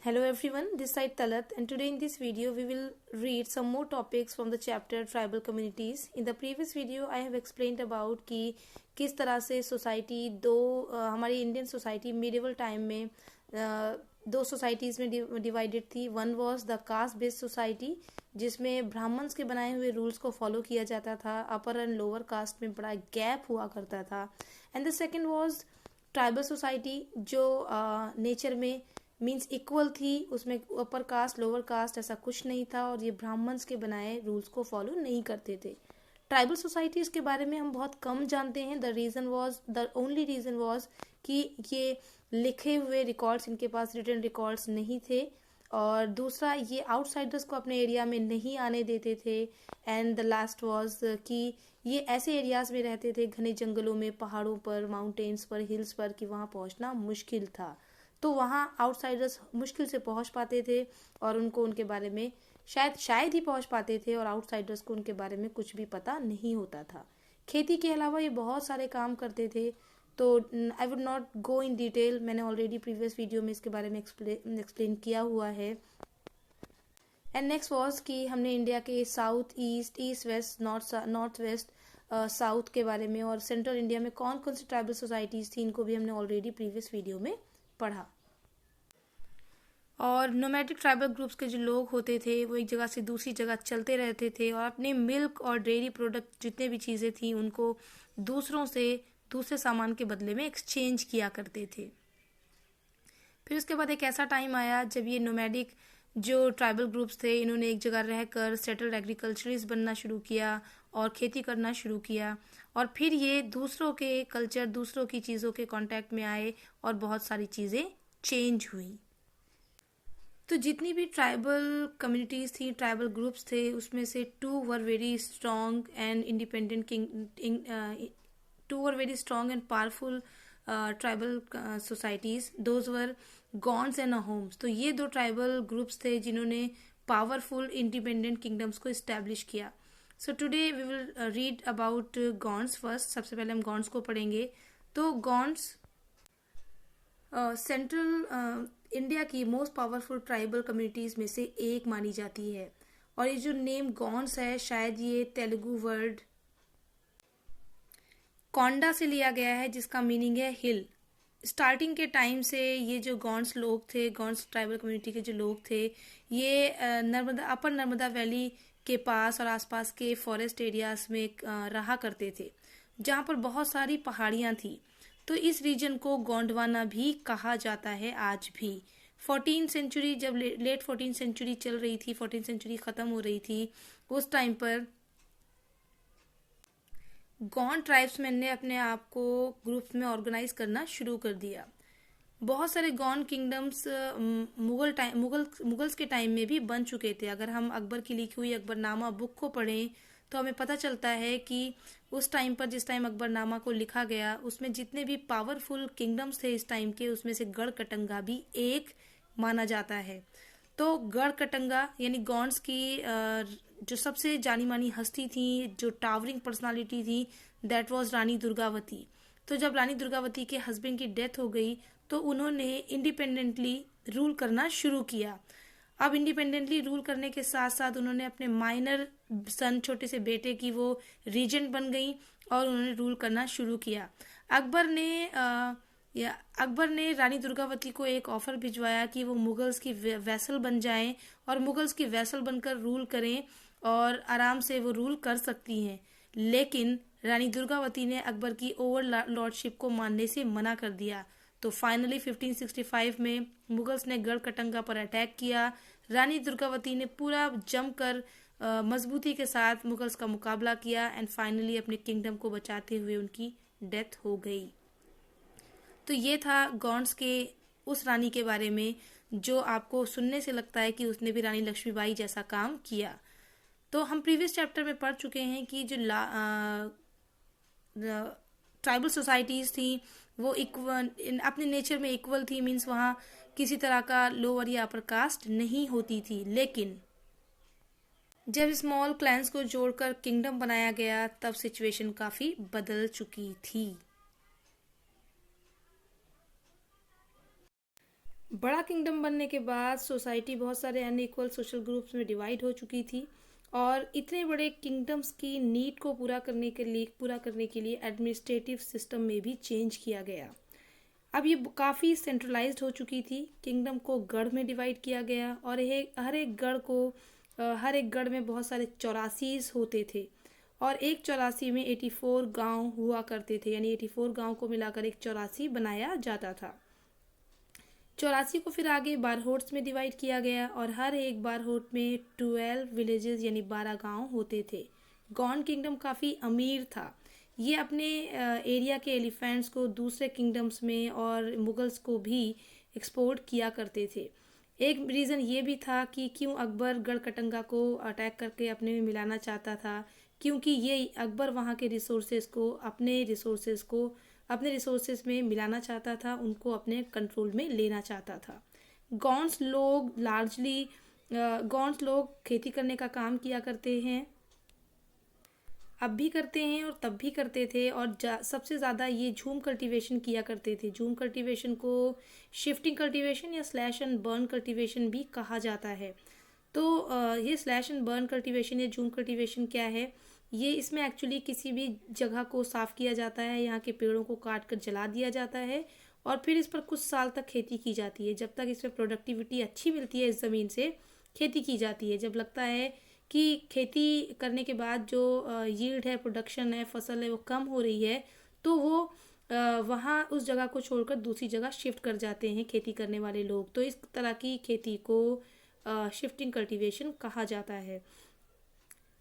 Hello everyone, this side Talat, and today in this video we will read some more topics from the chapter tribal communities. In the previous video I have explained about कि किस तरह से society हमारी Indian society medieval time में दो societies में divided थी. One was the caste based society जिसमें ब्राह्मण्स के बनाए हुए रूल्स को फॉलो किया जाता था. अपर एंड लोअर कास्ट में बड़ा गैप हुआ करता था. And the second was tribal society जो नेचर में मीन्स इक्वल थी. उसमें अपर कास्ट लोअर कास्ट ऐसा कुछ नहीं था और ये ब्राह्मण्स के बनाए रूल्स को फॉलो नहीं करते थे. ट्राइबल सोसाइटीज़ के बारे में हम बहुत कम जानते हैं. द ओनली रीज़न वॉज कि ये लिखे हुए रिकॉर्ड्स, इनके पास रिटन रिकॉर्ड्स नहीं थे, और दूसरा ये आउटसाइडर्स को अपने एरिया में नहीं आने देते थे. एंड द लास्ट वॉज कि ये ऐसे एरियाज में रहते थे, घने जंगलों में, पहाड़ों पर, माउंटेन्स पर, हिल्स पर, कि वहाँ पहुँचना मुश्किल था. तो वहाँ आउटसाइडर्स मुश्किल से पहुँच पाते थे और उनको उनके बारे में शायद ही पहुँच पाते थे, और आउटसाइडर्स को उनके बारे में कुछ भी पता नहीं होता था. खेती के अलावा ये बहुत सारे काम करते थे. तो I would not go in detail, मैंने ऑलरेडी प्रीवियस वीडियो में इसके बारे में एक्सप्लेन किया हुआ है. एंड नेक्स्ट वॉज कि हमने इंडिया के south east, east west, north west, south के बारे में, और सेंट्रल इंडिया में कौन कौन सी ट्राइबल सोसाइटीज़ थी, इनको भी हमने ऑलरेडी प्रीवियस वीडियो में पढ़ा. और नोमैडिक ट्राइबल ग्रुप्स के जो लोग होते थे वो एक जगह से दूसरी जगह चलते रहते थे और अपने मिल्क और डेयरी प्रोडक्ट जितने भी चीज़ें थी उनको दूसरों से दूसरे सामान के बदले में एक्सचेंज किया करते थे. फिर उसके बाद एक ऐसा टाइम आया जब ये नोमैडिक जो ट्राइबल ग्रुप्स थे इन्होंने एक जगह रहकर सेटल्ड एग्रीकल्चरिस्ट बनना शुरू किया और खेती करना शुरू किया, और फिर ये दूसरों के कल्चर, दूसरों की चीज़ों के कांटेक्ट में आए और बहुत सारी चीज़ें चेंज हुई. तो जितनी भी ट्राइबल कम्युनिटीज़ थी, ट्राइबल ग्रुप्स थे, उसमें से two were very strong and powerful tribal societies. Those were Gonds and Ahoms. तो ये दो ट्राइबल ग्रुप्स थे जिन्होंने पावरफुल इंडिपेंडेंट किंगडम्स को इस्टेब्लिश किया. So today we will read about Gonds first. सबसे पहले हम गॉन्स को पढ़ेंगे. तो गॉन्स सेंट्रल इंडिया की मोस्ट पावरफुल ट्राइबल कम्युनिटीज़ में से एक मानी जाती है. और ये जो नेम गॉन्स है, शायद ये तेलुगु वर्ड कोंडा से लिया गया है जिसका मीनिंग है हिल. स्टार्टिंग के टाइम से ये जो गॉन्स लोग थे, गॉन्स ट्राइबल कम्युनिटी के जो लोग थे, ये अपर नर्मदा वैली के पास और आसपास के फॉरेस्ट एरियाज में रहा करते थे जहाँ पर बहुत सारी पहाड़ियाँ थी. तो इस रीजन को गोंडवाना भी कहा जाता है आज भी. 14 सेंचुरी, जब लेट 14 सेंचुरी चल रही थी, 14 सेंचुरी ख़त्म हो रही थी, उस टाइम पर गॉन्ड ट्राइब्समैन ने अपने आप को ग्रुप्स में ऑर्गेनाइज करना शुरू कर दिया. बहुत सारे गॉन्ड किंगडम्स मुगल्स के टाइम में भी बन चुके थे. अगर हम अकबर की लिखी हुई अकबरनामा बुक को पढ़ें तो हमें पता चलता है कि उस टाइम पर, जिस टाइम अकबरनामा को लिखा गया, उसमें जितने भी पावरफुल किंगडम्स थे इस टाइम के, उसमें से गढ़कटंगा भी एक माना जाता है. तो गढ़कटंगा यानी गॉन्ड्स की जो सबसे जानी मानी हस्ती थी, जो टावरिंग पर्सनालिटी थी, दैट वाज रानी दुर्गावती. तो जब रानी दुर्गावती के हस्बैंड की डेथ हो गई तो उन्होंने इंडिपेंडेंटली रूल करना शुरू किया. अब इंडिपेंडेंटली रूल करने के साथ साथ उन्होंने अपने माइनर सन, छोटे से बेटे की, वो रीजेंट बन गई और उन्होंने रूल करना शुरू किया. अकबर ने रानी दुर्गावती को एक ऑफर भिजवाया कि वो मुगल्स की वैसल बन जाएं और मुगल्स की वैसल बनकर रूल करें और आराम से वो रूल कर सकती हैं. लेकिन रानी दुर्गावती ने अकबर की ओवर लॉर्डशिप को मानने से मना कर दिया. तो फाइनली 1565 में मुगल्स ने गढ़कटंगा पर अटैक किया. रानी दुर्गावती ने पूरा जमकर मजबूती के साथ मुगल्स का मुकाबला किया एंड फाइनली अपने किंगडम को बचाते हुए उनकी डेथ हो गई. तो ये था गॉन्ड्स के उस रानी के बारे में जो आपको सुनने से लगता है कि उसने भी रानी लक्ष्मीबाई जैसा काम किया. तो हम प्रीवियस चैप्टर में पढ़ चुके हैं कि जो ट्राइबल सोसाइटीज़ थी वो अपने नेचर में इक्वल थी. मीन्स वहाँ किसी तरह का लोअर या अपर कास्ट नहीं होती थी. लेकिन जब स्मॉल क्लैंस को जोड़कर किंगडम बनाया गया तब सिचुएशन काफ़ी बदल चुकी थी. बड़ा किंगडम बनने के बाद सोसाइटी बहुत सारे अनइक्वल सोशल ग्रुप्स में डिवाइड हो चुकी थी और इतने बड़े किंगडम्स की नीड को पूरा करने के लिए एडमिनिस्ट्रेटिव सिस्टम में भी चेंज किया गया। अब ये काफ़ी सेंट्रलाइज्ड हो चुकी थी। किंगडम को गढ़ में डिवाइड किया गया और हर एक गढ़ में बहुत सारे चौरासीस होते थे और एक चौरासी में 84 गांव हुआ करते थे, यानी 84 गांव को मिलाकर एक चौरासी बनाया जाता था। चौरासी को फिर आगे बारहोट्स में डिवाइड किया गया और हर एक बारहोट में 12 विलेजेस यानी 12 गांव होते थे। गौंड किंगडम काफ़ी अमीर था। ये अपने एरिया के एलिफेंट्स को दूसरे किंगडम्स में और मुगल्स को भी एक्सपोर्ट किया करते थे। एक रीज़न ये भी था कि क्यों अकबर गढ़कटंगा को अटैक करके अपने में मिलाना चाहता था, क्योंकि ये अकबर वहाँ के अपने रिसोर्सेज में मिलाना चाहता था, उनको अपने कंट्रोल में लेना चाहता था। गौंड्स लोग खेती करने का काम किया करते हैं, अब भी करते हैं और तब भी करते थे और सबसे ज़्यादा ये झूम कल्टीवेशन किया करते थे। झूम कल्टीवेशन को शिफ्टिंग कल्टीवेशन या स्लैश एंड बर्न कल्टीवेशन भी कहा जाता है। तो ये स्लैश एंड बर्न कल्टीवेशन या झूम कल्टीवेशन क्या है? ये इसमें एक्चुअली किसी भी जगह को साफ़ किया जाता है, यहाँ के पेड़ों को काट कर जला दिया जाता है और फिर इस पर कुछ साल तक खेती की जाती है। जब तक इस पर प्रोडक्टिविटी अच्छी मिलती है, इस ज़मीन से खेती की जाती है। जब लगता है कि खेती करने के बाद जो यील्ड है, प्रोडक्शन है, फसल है, वो कम हो रही है, तो वो वहाँ उस जगह को छोड़कर दूसरी जगह शिफ्ट कर जाते हैं खेती करने वाले लोग। तो इस तरह की खेती को शिफ्टिंग कल्टीवेशन कहा जाता है।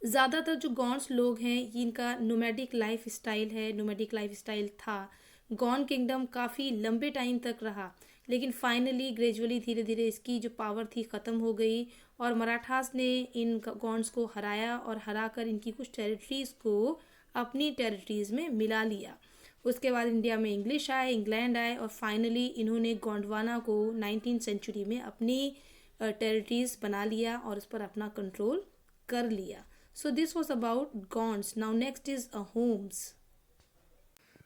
ज़्यादातर जो गौंड्स लोग हैं, इनका नोमैडिक लाइफ स्टाइल था। गौंड किंगडम काफ़ी लंबे टाइम तक रहा, लेकिन फाइनली ग्रेजुअली धीरे धीरे इसकी जो पावर थी ख़त्म हो गई और मराठास ने इन गौंड्स को हराया और हराकर इनकी कुछ टेरिटरीज़ को अपनी टेरिटरीज़ में मिला लिया। उसके बाद इंडिया में इंग्लैंड आए और फाइनली इन्होंने गोंडवाना को 19वीं सेंचुरी में अपनी टेरिटरीज़ बना लिया और उस पर अपना कंट्रोल कर लिया। So this was about Gonds. Now next is Ahoms.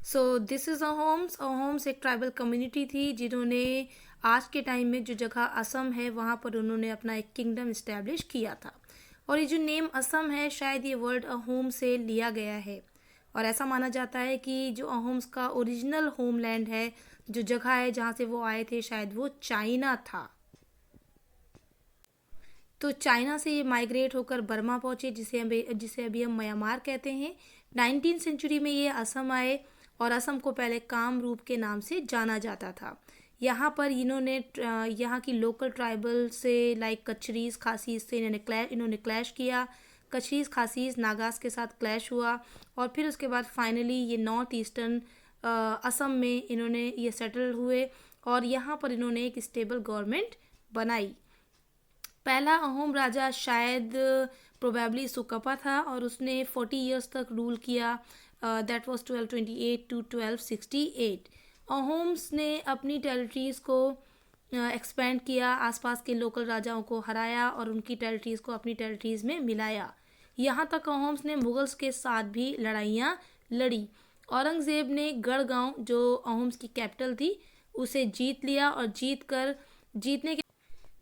So this is Ahoms. Ahoms एक ट्राइबल कम्युनिटी थी जिन्होंने आज के टाइम में जो जगह असम है वहाँ पर उन्होंने अपना एक किंगडम इस्टेब्लिश किया था। और ये जो नेम असम है, शायद ये वर्ड अहोम से लिया गया है और ऐसा माना जाता है कि जो अहोम्स का ओरिजिनल होमलैंड है, जो जगह है जहाँ से वो आए थे, शायद वो चाइना था। तो चाइना से ये माइग्रेट होकर बर्मा पहुँचे, जिसे अभी हम म्यांमार कहते हैं। 19वीं सेंचुरी में ये असम आए और असम को पहले कामरूप के नाम से जाना जाता था। यहाँ पर इन्होंने यहाँ की लोकल ट्राइबल से लाइक कचरीज खासीज से इन्होंने क्लैश किया। कचरीज खासीज नागास के साथ क्लैश हुआ और फिर उसके बाद फाइनली ये नॉर्थ ईस्टर्न असम में इन्होंने ये सेटल हुए और यहाँ पर इन्होंने एक स्टेबल गवर्नमेंट बनाई। पहला अहोम राजा शायद प्रोबेबली सुकपा था और उसने 40 इयर्स तक रूल किया। That was 1228 to 1268। अहोम्स ने अपनी टेरिटरीज़ को एक्सपेंड किया, आसपास के लोकल राजाओं को हराया और उनकी टेरिटरीज़ को अपनी टेरिटरीज़ में मिलाया। यहाँ तक अहोम्स ने मुगल्स के साथ भी लड़ाइयाँ लड़ी। औरंगज़ेब ने गढ़गांव, जो अहोम्स की कैपिटल थी, उसे जीत लिया और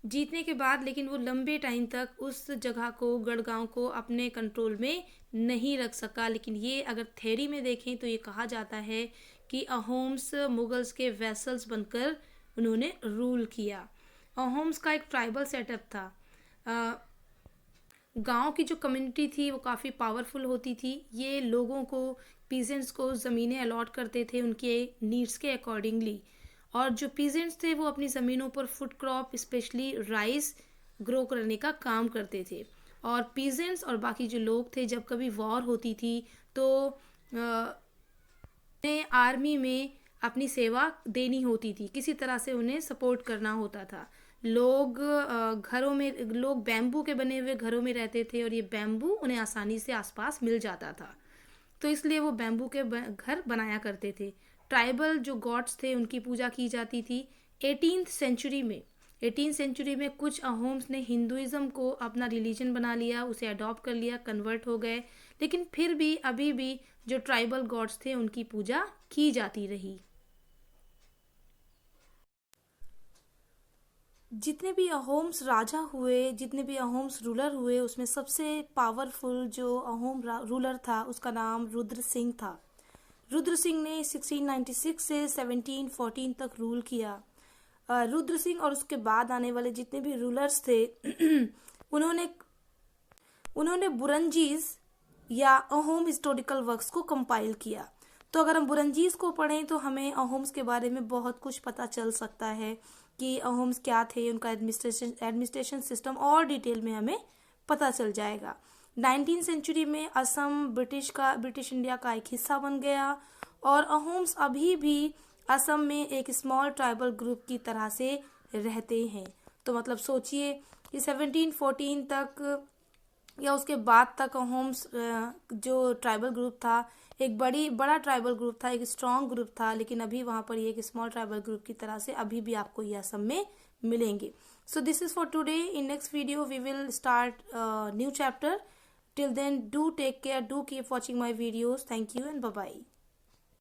जीतने के बाद लेकिन वो लंबे टाइम तक उस जगह को, गढ़गांव को अपने कंट्रोल में नहीं रख सका। लेकिन ये अगर थ्योरी में देखें तो ये कहा जाता है कि अहोम्स मुगल्स के वेसल्स बनकर उन्होंने रूल किया। अहोम्स का एक ट्राइबल सेटअप था। गांव की जो कम्युनिटी थी वो काफ़ी पावरफुल होती थी। ये लोगों को, पीजेंट्स को ज़मीनें अलॉट करते थे उनके नीड्स के अकॉर्डिंगली। और जो पीजेंट्स थे वो अपनी ज़मीनों पर food crop specially rice grow करने का काम करते थे। और पीजेंट्स और बाकी जो लोग थे, जब कभी वॉर होती थी तो उन्हें आर्मी में अपनी सेवा देनी होती थी, किसी तरह से उन्हें सपोर्ट करना होता था। लोग बैम्बू के बने हुए घरों में रहते थे और ये बैम्बू उन्हें आसानी से आसपास मिल जाता था, तो इसलिए वो बैम्बू के घर बनाया करते थे। ट्राइबल जो गॉड्स थे उनकी पूजा की जाती थी। 18th सेंचुरी में कुछ अहोम्स ने हिंदुइज्म को अपना रिलीजन बना लिया, उसे अडॉप्ट कर लिया, कन्वर्ट हो गए, लेकिन फिर भी अभी भी जो ट्राइबल गॉड्स थे उनकी पूजा की जाती रही। जितने भी अहोम्स राजा हुए, जितने भी अहोम्स रूलर हुए, उसमें सबसे पावरफुल जो अहोम रूलर था उसका नाम रुद्र सिंह था। रुद्र सिंह ने 1696 से 1714 तक रूल किया। रुद्र सिंह और उसके बाद आने वाले जितने भी रूलर्स थे उन्होंने बुरंजीज या अहोम हिस्टोरिकल वर्क्स को कंपाइल किया। तो अगर हम बुरंजीज को पढ़ें तो हमें अहोम्स के बारे में बहुत कुछ पता चल सकता है कि अहोम्स क्या थे, उनका एडमिनिस्ट्रेशन सिस्टम और डिटेल में हमें पता चल जाएगा। 19th सेंचुरी में असम ब्रिटिश इंडिया का एक हिस्सा बन गया और अहोम्स अभी भी असम में एक स्मॉल ट्राइबल ग्रुप की तरह से रहते हैं। तो मतलब सोचिए कि 1714 तक या उसके बाद तक अहोम्स जो ट्राइबल ग्रुप था एक बड़ा ट्राइबल ग्रुप था, एक स्ट्रॉन्ग ग्रुप था, लेकिन अभी वहां पर ये एक स्मॉल ट्राइबल ग्रुप की तरह से अभी भी आपको ये असम में मिलेंगे। So this is for today. In next video we will start new chapter. Till then, do take care, do keep watching my videos. Thank you and bye bye.